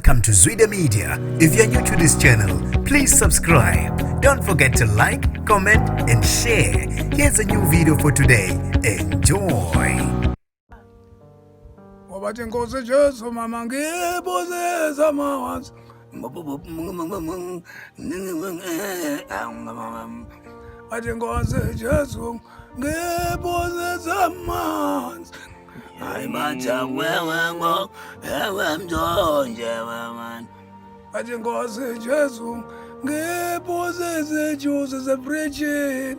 Welcome to Zwida Media. If you're new to this channel, please subscribe. Don't forget to like, comment, and share. Here's a new video for today. Enjoy. Wabathi Nkosi Jesu mama ngibuze zamanzi. Wathi Nkosi Jesu ngibuze zamanzi. Ay bacha wewe ngo ewe mjonje wewe. Wathi Nkosi Jesu ngibuze izijuzi ze-preaching.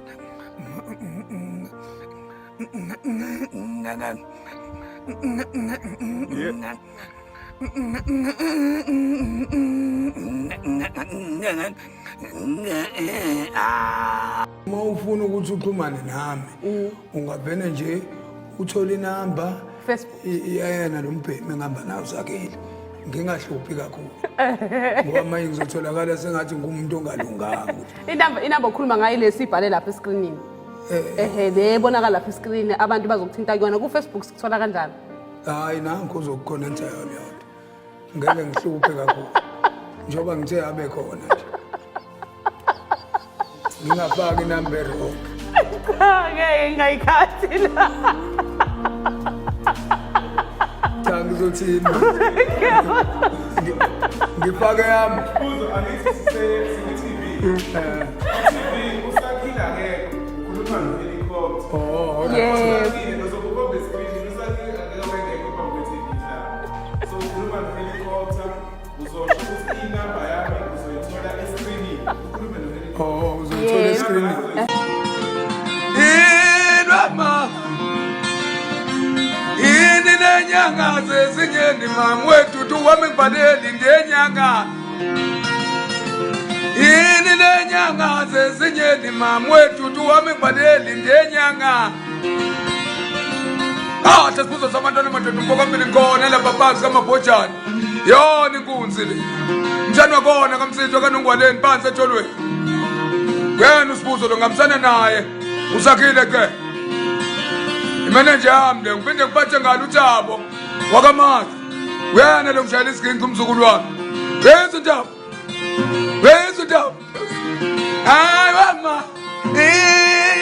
Uma ufuna ukuthi uxhumane nami ungavena nje uthola inamba iyayena lombhemi engihamba nawo sakile ngingahluphi kakhulu ngoba manje ngizotholakala sengathi ngumuntu ongalunganga. Inamba okhuluma ngayo lesibhale lapha escreenini. Le bonakala lapha escreenini abantu bazokuthinta kuyona ku Facebook sikuthola kanjani? Hayi nanku uzokukhonenta yona yonke. Ngeke ngihluphe kakhulu. Njoba ngithe abe khona nje. Ngingafaki inamba wrong. Ngeke ngayikhathi la. Ngizothini? Ngifake yami. Kuzo angithi TV. TV usakhila ngeke khuluma ngehelicopter. Oh, yes. Uzokuba bescreen usakhila ngeke wengeke phambi kwe-TV yakho. So khuluma ngehelicopter uzosho ukuthi inamba yami uzoyithola escreenini. Ukhulume nohelicopter. oh, uzothola escreenini. Mama. Ini nenyanga zezinyeni mamwethu tuwami ngibhaleli ngenyanga. Ini nenyanga zezinyeni mamwethu tuwami ngibhaleli ngenyanga. Sesibuzo samantwana amadoda umbokamile ngkhona lapha phansi kamabhojana. Yona inkunzi le. Mshana wakona kamsitho kanongwaleni phansi etholweni. Wena usibuzo lo ngamsana naye. Usakhile ke. Imanager yami le ngiphinde ngiphathe ngalo uThabo wakamazi. Uyana lo ngishayela isigingci umzukulu wami. Wenza uThabo. Wenza uThabo. Hayi mama.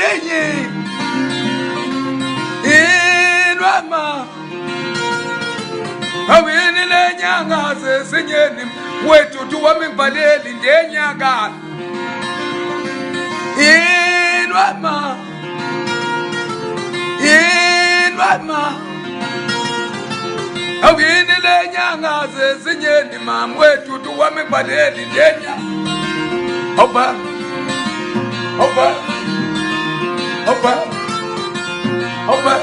Yenye. Mama. Awini lenyanga zezinyeni wethu tuwami ngibhaleli ngenyanga. Mama. Mama. Awini lenyanga zezinyeni mama wethu tuwami ngibhaleli ngenyanga. Opa. Opa. Opa. Opa.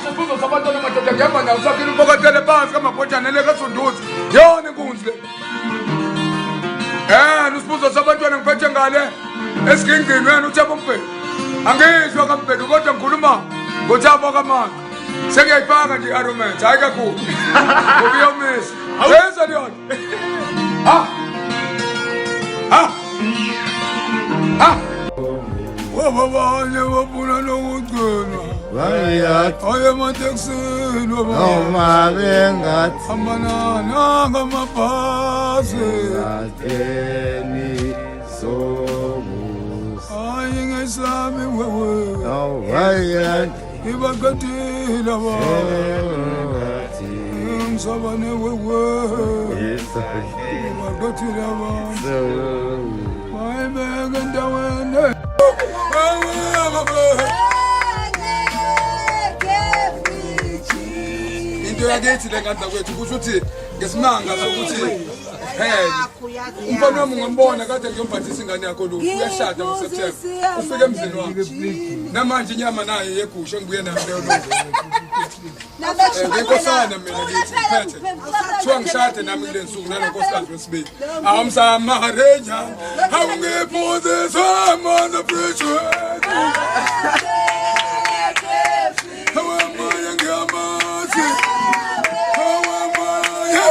Sesibuzo sabantwana amadoda ngihamba nawo sakhile umbokatele phansi kamabhojana lekasunduzi. Yona inkunzi le. Usibuzo sabantwana ngiphethe ngale esigingcini wena uThabo Mfeki. Angizwa kaMfeki kodwa ngikhuluma ngoThabo kaManga. Sengiyayifaka nje i-argument hayi kakhulu. Ngoba iyomisa. Yenza yona. Wababanye wabuna nokugcina. Aye emateksini noma bengathi amanana ngamabhasi akeni somusa ayi ngesami wewe awaya ibakatila ba ngisabane wewe ibakatila ba ayi beke ndaweni into yakithi le ngandla kwethu kusho ukuthi ngesimanga sokuthi umfana wami ngambona kade ngiyombathisa ingane yakho lo uyashada ngoSeptember ufike emzini wakhe namanje inyama nayo yegusha ngibuye nayo leyo ngikosana mina ngithi phethe kuthiwa ngishade nami kule nsuku nalonkosikazi wesibili awumsamarenya awungiphuzisa amanzi preacher awamaya ngiyamazi awamaya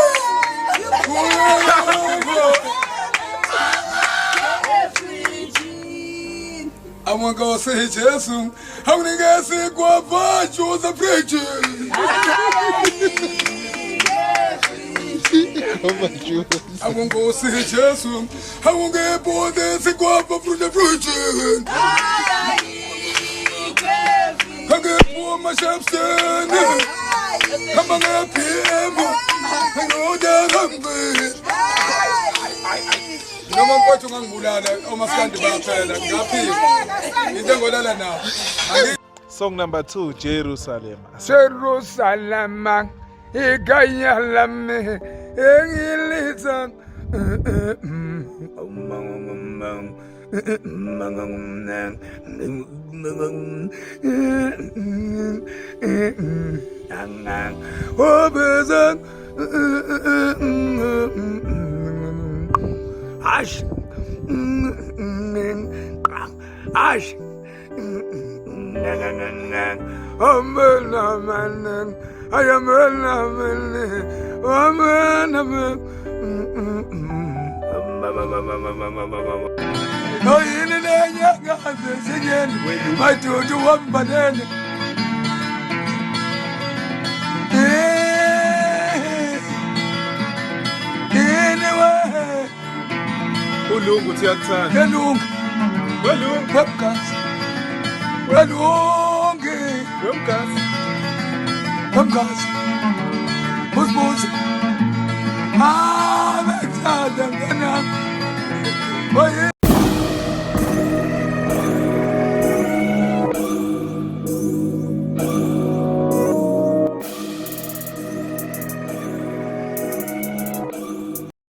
I want to go say Jesus. How many guys say go for Joseph preaching? I won't go see Jesus. I won't get bored and say go up from the virgin. I get for my substance. Come on up here. I know that I'm good. No one put you on Bulana. Almost can't be happy. You don't go down now. Song number 2, Jerusalem. Jerusalem, Igayalame, Egilitan. Ash, Ash. I am Ulungu tiyakuthanda. Welungu. Webcast. Welungu. Webcast. Webcast. Who's